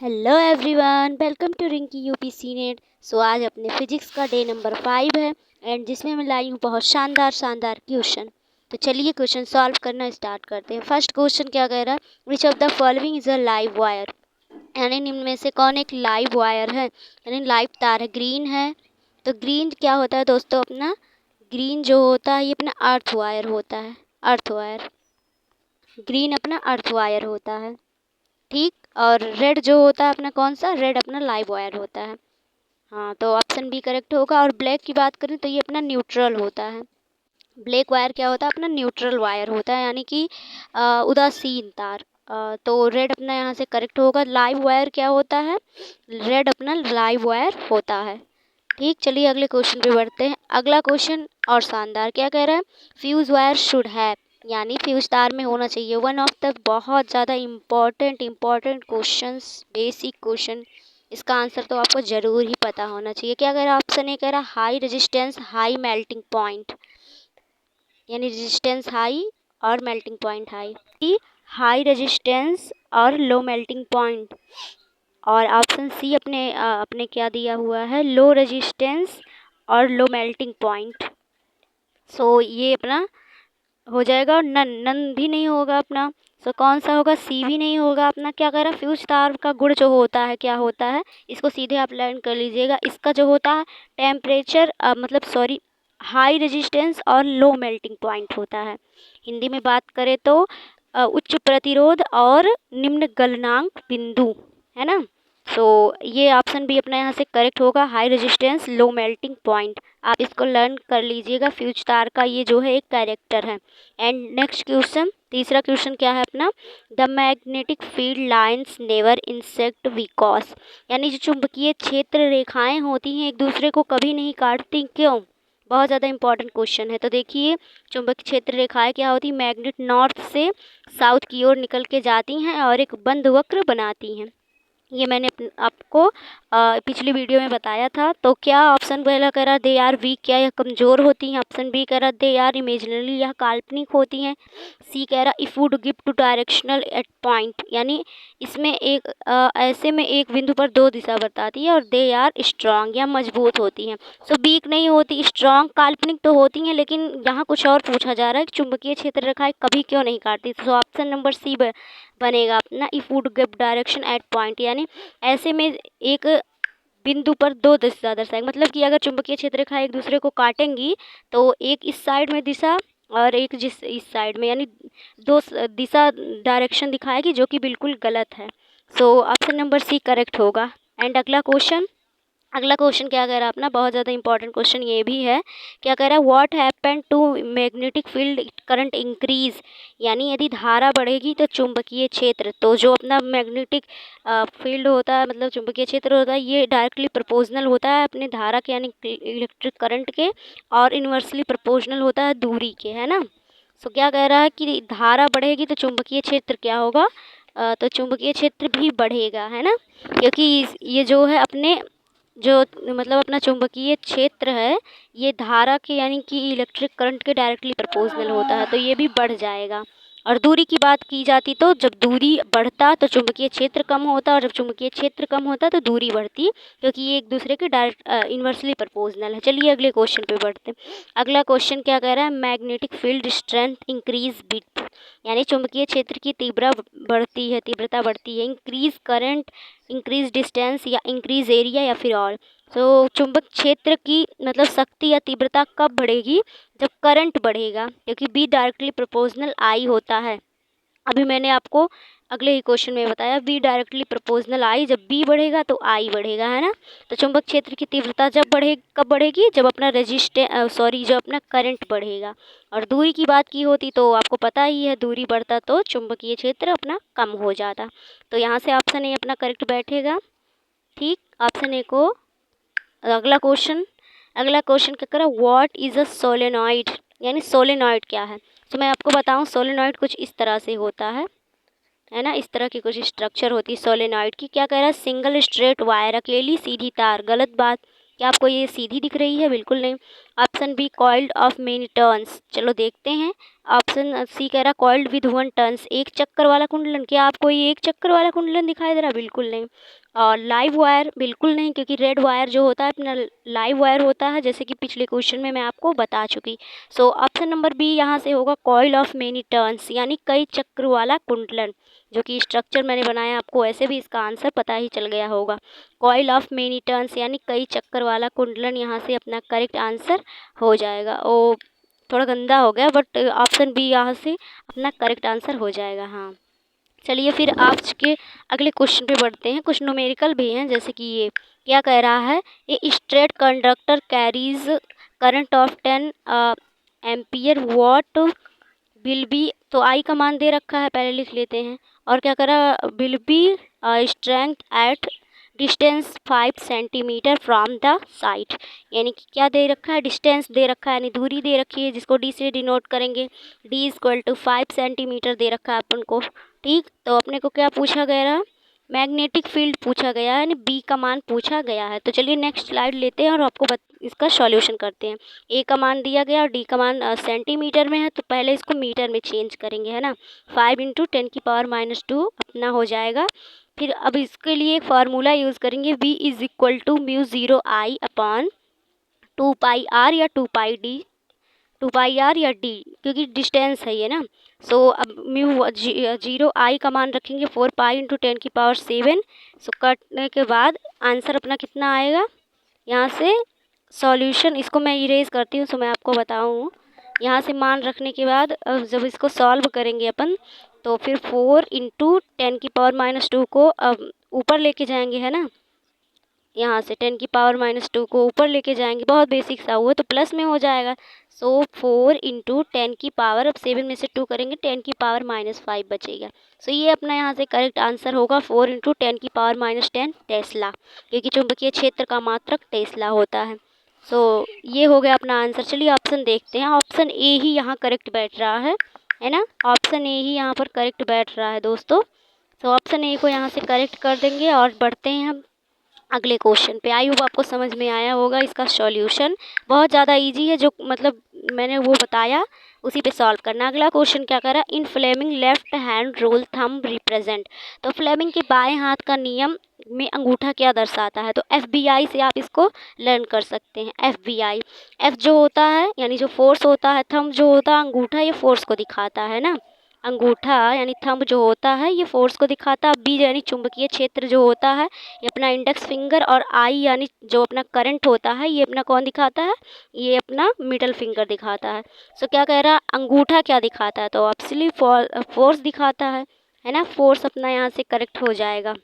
Hello everyone, welcome to Rinki UPC net. So आज अपने physics का डे नंबर 5 है एंड जिसमें मैं लाई हूँ बहुत शानदार क्वेश्चन। तो चलिए क्वेश्चन सॉल्व करना स्टार्ट करते हैं। फर्स्ट क्वेश्चन क्या कह रहा है, which of the following is a live wire, यानी निम्न में से कौन एक लाइव वायर है, यानी लाइव तार है। ग्रीन है, तो ग्रीन क्या होता है दोस्तों, अपना ग्रीन जो होता है ये अपना अर्थ वायर होता है। अर्थ वायर, ग्रीन अपना अर्थ वायर होता है, ठीक। और रेड जो होता है अपना, कौन सा, रेड अपना लाइव वायर होता है। हाँ, तो ऑप्शन बी करेक्ट होगा। और ब्लैक की बात करें तो ये अपना न्यूट्रल होता है। ब्लैक वायर क्या होता है, अपना न्यूट्रल वायर होता है, यानी कि उदासीन तार। तो रेड अपना यहाँ से करेक्ट होगा। लाइव वायर क्या होता है, रेड अपना लाइव वायर होता है, ठीक। चलिए अगले क्वेश्चन पे बढ़ते हैं। अगला क्वेश्चन और शानदार, क्या कह रहा है, फ्यूज वायर शुड हैव, यानी फ्यूज तार में होना चाहिए। वन ऑफ द बहुत ज़्यादा इम्पॉर्टेंट क्वेश्चंस, बेसिक क्वेश्चन। इसका आंसर तो आपको ज़रूर ही पता होना चाहिए। क्या कह रहा है, ऑप्शन ए कह रहा है high resistance high melting point, यानी रेजिस्टेंस हाई और melting point high, high resistance और लो मेल्टिंग पॉइंट। और ऑप्शन सी अपने क्या दिया हुआ है, लो रेजिस्टेंस और लो मेल्टिंग पॉइंट। सो ये अपना हो जाएगा। और नन नन भी नहीं होगा अपना। सो कौन सा होगा, सी भी नहीं होगा अपना। क्या कह रहा है, फ्यूज तार का गुण जो होता है क्या होता है, इसको सीधे आप लर्न कर लीजिएगा। इसका जो होता है टेम्परेचर मतलब सॉरी हाई रेजिस्टेंस और लो मेल्टिंग पॉइंट होता है। हिंदी में बात करें तो उच्च प्रतिरोध और निम्न गलनांक बिंदु, है ना। सो ये ऑप्शन भी अपना यहाँ से करेक्ट होगा, high resistance low melting point. आप इसको लर्न कर लीजिएगा, फ्यूज तार का ये जो है एक कैरेक्टर है। एंड नेक्स्ट क्वेश्चन, तीसरा क्वेश्चन क्या है अपना, the magnetic field lines never insect because, यानी जो चुंबकीय क्षेत्र रेखाएं होती हैं एक दूसरे को कभी नहीं काटती, क्यों। बहुत ज़्यादा इंपॉर्टेंट क्वेश्चन है। तो देखिए, चुंबकीय क्षेत्र रेखाएं क्या होती, मैग्नेट नॉर्थ से साउथ की ओर निकल के जाती हैं और एक बंद वक्र बनाती हैं। ये मैंने आपको पिछली वीडियो में बताया था। तो क्या ऑप्शन पहला कह रहा दे आर वीक, क्या यह कमज़ोर होती हैं। ऑप्शन बी कह रहा दे आर इमेजिनरी, यह काल्पनिक होती हैं। सी कह रहा if would give two directional at point, यानी इसमें एक ऐसे में एक बिंदु पर दो दिशा बताती है। और दे आर स्ट्रॉन्ग, या मजबूत होती हैं। सो वीक नहीं होती, स्ट्रॉन्ग, काल्पनिक तो होती हैं, लेकिन यहाँ कुछ और पूछा जा रहा है कि चुंबकीय क्षेत्र रेखाएं कभी क्यों नहीं काटती। सो ऑप्शन नंबर सी बनेगा अपना, if would give direction at point, यानी ऐसे में एक बिंदु पर दो दिशा दर्शाएगी। मतलब कि अगर चुंबकीय क्षेत्र रेखा एक दूसरे को काटेंगी तो एक इस साइड में दिशा और एक जिस इस साइड में, यानी दो दिशा डायरेक्शन दिखाएगी, जो कि बिल्कुल गलत है। So option number C correct होगा। एंड अगला क्वेश्चन क्या कह रहा है अपना, बहुत ज़्यादा इंपॉर्टेंट क्वेश्चन ये भी है। क्या कह रहा है, what happen to magnetic field current increase, यानी यदि धारा बढ़ेगी तो चुंबकीय क्षेत्र, तो जो अपना मैग्नेटिक फील्ड होता है, मतलब चुंबकीय क्षेत्र होता है, ये डायरेक्टली प्रोपोर्शनल होता है अपने धारा के, यानी इलेक्ट्रिक करंट के, और इन्वर्सली प्रोपोर्शनल होता है दूरी के, है ना। सो क्या कह रहा है कि धारा बढ़ेगी तो चुंबकीय क्षेत्र क्या होगा, तो चुंबकीय क्षेत्र भी बढ़ेगा, है ना। क्योंकि ये जो है अपने जो मतलब अपना चुंबकीय क्षेत्र है, ये धारा के यानी कि इलेक्ट्रिक करंट के डायरेक्टली प्रोपोर्शनल होता है, तो ये भी बढ़ जाएगा। और दूरी की बात की जाती तो जब दूरी बढ़ता तो चुंबकीय क्षेत्र कम होता, और जब चुंबकीय क्षेत्र कम होता तो दूरी बढ़ती, क्योंकि ये एक दूसरे के डायरेक्ट इन्वर्सली प्रोपोर्शनल है। चलिए अगले क्वेश्चन पे बढ़ते हैं। अगला क्वेश्चन क्या कह रहा है, magnetic field strength increase with, यानी चुंबकीय क्षेत्र की तीव्रता बढ़ती है। इंक्रीज करंट, इंक्रीज डिस्टेंस, या इंक्रीज एरिया, या फिर और। तो चुंबक क्षेत्र की मतलब शक्ति या तीव्रता कब बढ़ेगी, जब करंट बढ़ेगा, क्योंकि बी डायरेक्टली प्रोपोर्शनल आई होता है। अभी मैंने आपको अगले ही क्वेश्चन में बताया, बी डायरेक्टली प्रोपोर्शनल आई, जब बी बढ़ेगा तो आई बढ़ेगा, है ना। तो चुंबक क्षेत्र की तीव्रता कब बढ़ेगी, जब अपना जब अपना करंट बढ़ेगा। और दूरी की बात की होती तो आपको पता ही है, दूरी बढ़ता तो चुंबकीय क्षेत्र अपना कम हो जाता। तो यहाँ से ऑप्शन ए अपना करेक्ट बैठेगा, ठीक। ऑप्शन ए को अगला क्वेश्चन क्या करा, व्हाट इज अ सोलेनॉइड, यानी सोलेनॉइड क्या है। तो मैं आपको बताऊं, सोलेनॉइड कुछ इस तरह से होता है ना, इस तरह की कुछ स्ट्रक्चर होती है सोलेनॉइड की। क्या कह रहा है, सिंगल स्ट्रेट वायर, अकेली सीधी तार, गलत बात। क्या आपको ये सीधी दिख रही है? बिल्कुल नहीं। Option B coiled of many turns, चलो देखते हैं। ऑप्शन सी कह रहा कॉइल्ड विद वन टर्न्स, एक चक्कर वाला कुंडलन, क्या आपको ये एक चक्कर वाला कुंडलन दिखाई दे रहा? बिल्कुल नहीं। और लाइव वायर, बिल्कुल नहीं, क्योंकि रेड वायर जो होता है अपना लाइव वायर होता है, जैसे कि पिछले क्वेश्चन में मैं आपको बता चुकी। सो ऑप्शन नंबर बी यहाँ से होगा कॉइल ऑफ मेनी टर्न्स, यानी कई चक्र वाला कुंडलन, जो कि स्ट्रक्चर मैंने बनाया आपको ऐसे भी इसका आंसर पता ही चल गया होगा। कॉइल ऑफ मेनी टर्न्स यानी कई चक्कर वाला कुंडलन यहाँ से अपना करेक्ट आंसर हो जाएगा। ओ थोड़ा गंदा हो गया, बट ऑप्शन बी यहाँ से अपना करेक्ट आंसर हो जाएगा। हाँ, चलिए फिर आज के अगले क्वेश्चन पे बढ़ते हैं। कुछ न्यूमेरिकल भी हैं, जैसे कि ये क्या कह रहा है, a straight conductor carries current of 10 ampere, what will be, तो आई का मान दे रखा है, पहले लिख लेते हैं। और क्या करा, will be strength at distance 5 centimetre from the site, यानी कि क्या दे रखा है, डिस्टेंस दे रखा है, यानी दूरी दे रखी है, जिसको डी से डिनोट करेंगे। डी इक्वल टू 5 सेंटीमीटर दे रखा है अपन को। ठीक, तो अपने को क्या पूछा गया, मैग्नेटिक फील्ड पूछा गया है, यानी बी का मान पूछा गया है। तो चलिए नेक्स्ट स्लाइड लेते हैं और आपको इसका सॉल्यूशन करते हैं। ए का मान दिया गया और डी का मान सेंटीमीटर में है, तो पहले इसको मीटर में चेंज करेंगे, है ना। 5 × 10⁻² अपना हो जाएगा। फिर अब इसके लिए एक फार्मूला यूज़ करेंगे, v is equal to μ0I upon 2πr या 2πd, 2πr या d, क्योंकि डिस्टेंस है ये ना। सो अब μ0I का मान रखेंगे 4π × 10⁻7। सो कटने के बाद आंसर अपना कितना आएगा, यहाँ से सॉल्यूशन, इसको मैं इरेज करती हूँ, सो मैं आपको बताऊँ। यहाँ से मान रखने के बाद अब जब इसको सॉल्व करेंगे अपन, तो फिर 4 × 10⁻² को अब ऊपर लेके जाएंगे, है ना। यहाँ से 10⁻² को ऊपर लेके जाएंगे, बहुत बेसिक सा हुआ, तो प्लस में हो जाएगा। सो 4 × 10⁻, अब 7 में से 2 करेंगे, 10⁻5 बचेगा। सो ये अपना यहाँ से करेक्ट आंसर होगा 4 × 10⁻10 टेस्ला, क्योंकि चुंबकीय क्षेत्र का मात्रक टेस्ला होता है। सो ये हो गया अपना आंसर। चलिए ऑप्शन देखते हैं। ऑप्शन ए ही यहाँ करेक्ट बैठ रहा है ना। ऑप्शन ए ही यहाँ पर करेक्ट बैठ रहा है दोस्तों। सो ऑप्शन ए को यहाँ से करेक्ट कर देंगे और बढ़ते हैं हम अगले क्वेश्चन पे। आई होप आपको समझ में आया होगा। इसका सॉल्यूशन बहुत ज़्यादा इजी है, जो मतलब मैंने वो बताया उसी पे सॉल्व करना। अगला क्वेश्चन क्या करा, in Fleming left hand rule thumb represent, तो फ्लेमिंग के बाएं हाथ का नियम में अंगूठा क्या दर्शाता है। तो FBI से आप इसको लर्न कर सकते हैं। FBI, F जो होता है यानी जो फोर्स होता है, थंब जो होता है अंगूठा, ये फोर्स को दिखाता है ना। अंगूठा यानी थंब जो होता है ये फोर्स को दिखाता है। B यानी चुंबकीय क्षेत्र जो होता है ये अपना इंडेक्स फिंगर, और I यानी जो अपना करंट होता है ये अपना कौन दिखाता है, ये अपना मिडल फिंगर दिखाता है। सो क्या कह रहा है, अंगूठा क्या दिखाता है, तो ऑब्वियसली फोर्स दिखाता है ना। फोर्स अपना यहाँ से करेक्ट हो जाएगा।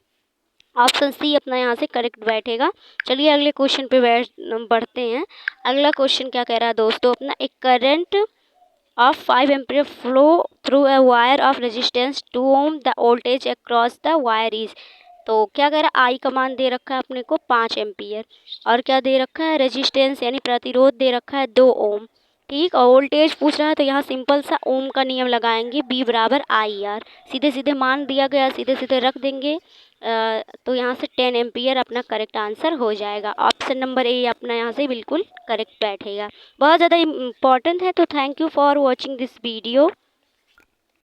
ऑप्शन सी अपना यहाँ से करेक्ट बैठेगा। चलिए अगले क्वेश्चन पे बढ़ते हैं। अगला क्वेश्चन क्या कह रहा है दोस्तों, अपना एक current of 5 ampere flow through a wire of resistance 2 ohm, the voltage across the wire is, तो क्या कह रहा है, आई का मान दे रखा है अपने को 5 एम्पियर, और क्या दे रखा है, रेजिस्टेंस यानी प्रतिरोध दे रखा है 2 ओम। ठीक, और वोल्टेज पूछ रहा है, तो यहाँ सिंपल सा ओम का नियम लगाएंगे, B = IR, सीधे सीधे मान दिया गया, सीधे सीधे रख देंगे। तो यहाँ से 10 एम्पियर अपना करेक्ट आंसर हो जाएगा। ऑप्शन नंबर ए अपना यहाँ से बिल्कुल करेक्ट बैठेगा। बहुत ज़्यादा इम्पॉर्टेंट है। तो thank you for watching this video.